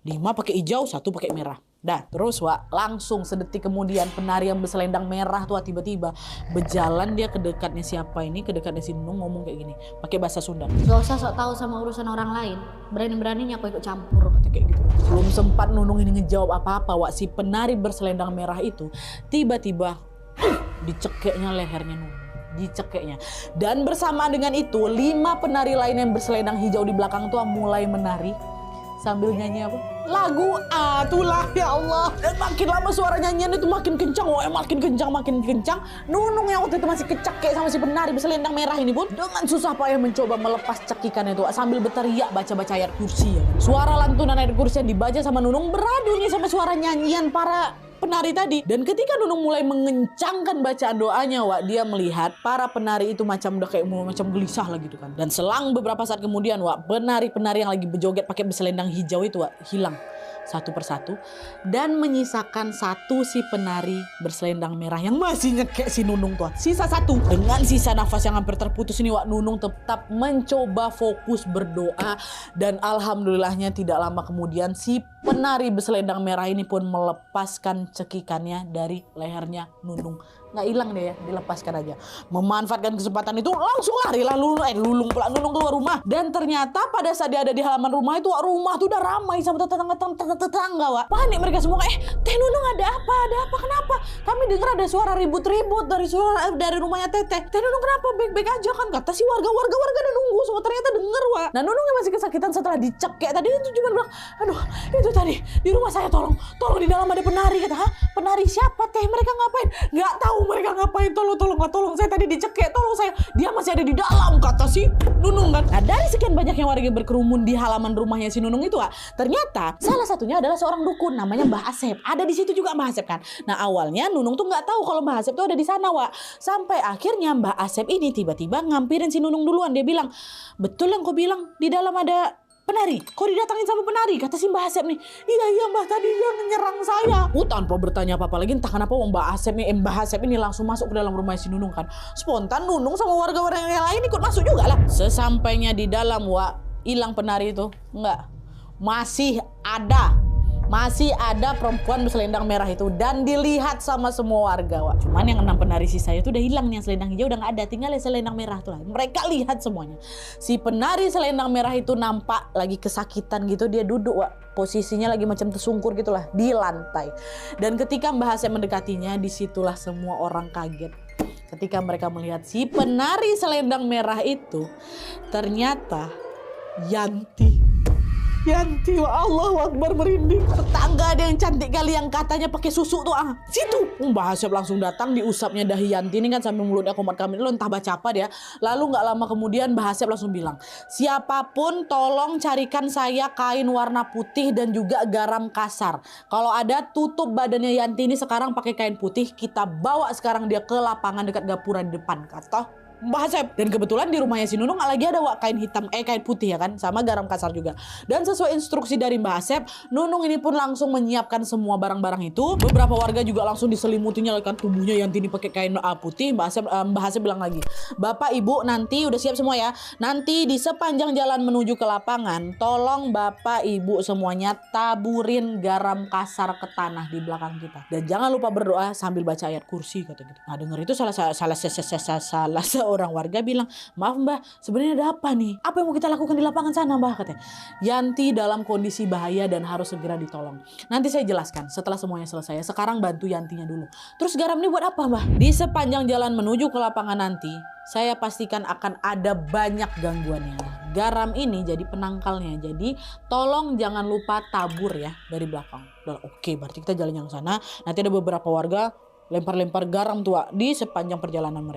5 pakai hijau, 1 pakai merah. Dah, terus Wak, langsung sedetik kemudian penari yang berselendang merah tuh tiba-tiba berjalan dia ke dekatnya siapa ini, ke dekatnya si Nunung, ngomong kayak gini, pakai bahasa Sunda. Gak usah sok tahu sama urusan orang lain, berani-beraninya aku ikut campur, kata kayak gitu. Belum sempat Nunung ini ngejawab apa-apa, Wak, si penari berselendang merah itu tiba-tiba dicekeknya lehernya Nunung. Dicekeknya. Dan bersamaan dengan itu 5 penari lain yang berselendang hijau di belakang tuh mulai menari sambil nyanyi apa? Lagu Atulah, ya Allah. Dan makin lama suara nyanyian itu makin kencang, makin kencang. Nunung yang waktu itu masih kecekek sama si penari berselendang merah ini pun dengan susah payah mencoba melepas cekikan itu sambil berteriak baca-baca ayat kursi ya. Suara lantunan ayat kursi yang dibaca sama Nunung beradu nih sama suara nyanyian para penari tadi. Dan ketika Nunung mulai mengencangkan bacaan doanya, Wak, dia melihat para penari itu macam udah kayak macam gelisah lah gitu kan. Dan selang beberapa saat kemudian, Wak, penari-penari yang lagi berjoget pakai berselendang hijau itu, Wak, hilang satu persatu dan menyisakan 1 si penari berselendang merah yang masih nyekek si Nunung tuh. Sisa 1. Dengan sisa nafas yang hampir terputus ini, Wak, Nunung tetap mencoba fokus berdoa dan alhamdulillahnya tidak lama kemudian si penari berselendang merah ini pun melepaskan cekikannya dari lehernya Nunung. Nggak hilang deh ya, dilepaskan aja. Memanfaatkan kesempatan itu langsung larilah Nunung keluar rumah. Dan ternyata pada saat dia ada di halaman rumah itu, rumah tuh udah ramai sama tetangga, Wak. Panik mereka semua, Teh Nunung ada apa, kenapa? Kami dengar ada suara ribut-ribut dari rumahnya Teteh. Teh Nunung kenapa, baik-baik aja kan? Kata si warga udah nunggu semua, ternyata denger, Wak. Nah, Nunung yang masih kesakitan setelah dicekek tadi itu cuma bilang, aduh itu tadi di rumah saya, tolong di dalam ada penari. Kata, hah? Penari siapa Teh? Mereka ngapain? Nggak tahu mereka ngapain, tolong saya tadi dicekek, tolong saya, dia masih ada di dalam, kata si Nunung kan. Nah, dari sekian banyaknya warga berkerumun di halaman rumahnya si Nunung itu, Wak, ternyata salah satunya adalah seorang dukun namanya Mbah Asep. Ada di situ juga Mbah Asep kan. Nah, awalnya Nunung tuh nggak tahu kalau Mbah Asep tuh ada di sana, Wak. Sampai akhirnya Mbah Asep ini tiba-tiba ngampirin si Nunung duluan. Dia bilang, betul yang kau bilang, di dalam ada penari, kok didatangin sama penari? Kata si Mbah Asep nih, iya Mbah, tadi dia menyerang saya. Tanpa bertanya apa-apa lagi, entah kenapa Mbah Asep ini langsung masuk ke dalam rumah si Nunung kan. Spontan Nunung sama warga-warga yang lain ikut masuk juga lah. Sesampainya di dalam, Wak, hilang penari itu? Enggak. Masih ada perempuan berselendang merah itu dan dilihat sama semua warga, Wak. Cuman yang 6 penari sisa itu udah hilang nih, yang selendang hijau udah nggak ada, tinggal yang selendang merah tuh lah. Mereka lihat semuanya. Si penari selendang merah itu nampak lagi kesakitan gitu, dia duduk, Wak. Posisinya lagi macam tersungkur gitulah di lantai. Dan ketika Mbah Asep mendekatinya, disitulah semua orang kaget. Ketika mereka melihat si penari selendang merah itu ternyata Yanti, Wah, Allahu Akbar, merinding. Tetangga ada yang cantik kali yang katanya pakai susu tuh, situ. Mbah Asep langsung datang, diusapnya dahi Yanti ini kan sambil mulutnya komat kamit, lo entah baca apa dia. Lalu nggak lama kemudian Mbah Asep langsung bilang, siapapun tolong carikan saya kain warna putih dan juga garam kasar. Kalau ada, tutup badannya Yanti ini sekarang pakai kain putih, kita bawa sekarang dia ke lapangan dekat gapura di depan, kata Mbah Asep. Dan kebetulan di rumahnya si Nunung lagi ada, Wak, kain putih ya kan, sama garam kasar juga. Dan sesuai instruksi dari Mbah Asep, Nunung ini pun langsung menyiapkan semua barang-barang itu. Beberapa warga juga langsung diselimutinya kan tubuhnya Yanti ini pakai kain putih. Mbah Asep bilang lagi, Bapak Ibu nanti udah siap semua ya. Nanti di sepanjang jalan menuju ke lapangan, tolong Bapak Ibu semuanya taburin garam kasar ke tanah di belakang kita. Dan jangan lupa berdoa sambil baca ayat kursi, kata gitu. Nah, denger itu salah orang warga bilang, maaf Mbah, sebenarnya ada apa nih? Apa yang mau kita lakukan di lapangan sana, Mbah? Katanya, Yanti dalam kondisi bahaya dan harus segera ditolong. Nanti saya jelaskan setelah semuanya selesai. Sekarang bantu Yantinya dulu. Terus garam ini buat apa, Mbah? Di sepanjang jalan menuju ke lapangan nanti, saya pastikan akan ada banyak gangguannya. Garam ini jadi penangkalnya. Jadi tolong jangan lupa tabur ya dari belakang. Oke, berarti kita jalan yang sana. Nanti ada beberapa warga lempar-lempar garam tua di sepanjang perjalanan mereka.